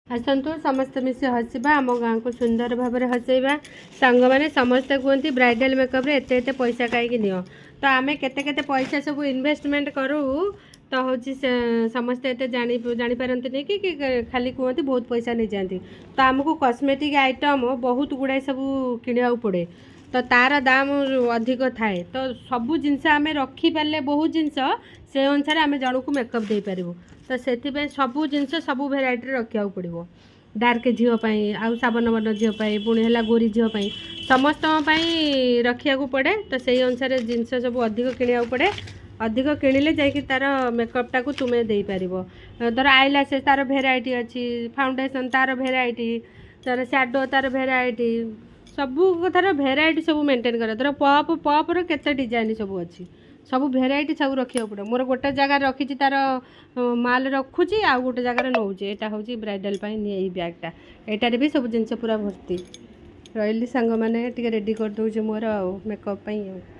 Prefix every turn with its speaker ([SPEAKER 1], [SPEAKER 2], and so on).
[SPEAKER 1] आसतु समस्त मिसी हसवा आम गाँव को सुंदर भाव में हसैबा सांग मैंने समस्ते कहते ब्राइडल मेकअप रे एते पैसा कहीं नियो तो आम केते पैसा सब इन्वेस्टमेंट करूँ तो हूँ समस्ते एते जानी पारती नहीं कि खाली कहते बहुत पैसा नहीं जाती तो आमको कॉस्मेटिक आइटम बहुत गुड़ाए सब किणा पड़े तो तार दाम अधिक थाए तो सबू जिनस आम रखिपारे बहुत जिनस से अनुसार आम जन को मेकअप दे पारू तो से सबू जिनस सबू भेराइटी रखा पड़ो डार्क झीपाई आउ साबन बन झीपाई पुणी है गोरी झीपाई समस्त रखा पड़े तो से अनुसार जिनस सब अधिक किणा पड़े अधिक किणिले जाकि तार मेकअपटा को तुम्हें दे पार धर आईलैशेस तार भेराइटी अच्छी फाउंडेशन तार भेराइटी तार शैडो तार भेराइटी सबू कथार भेराइटी सब मेंटेन कर धर पपर केते डिजाइन सब अच्छी सब भेराइटी सब रखा पड़े मोर गोटे जगह रखी तार माल रखुची आ गोटे जगार नौचे यहाँ हूँ ब्राइडल नहीं बैगटा एटार भी सब जिन पूरा भर्ती रही सांग मैंने रेडी कर दौचे मोर मेकअप।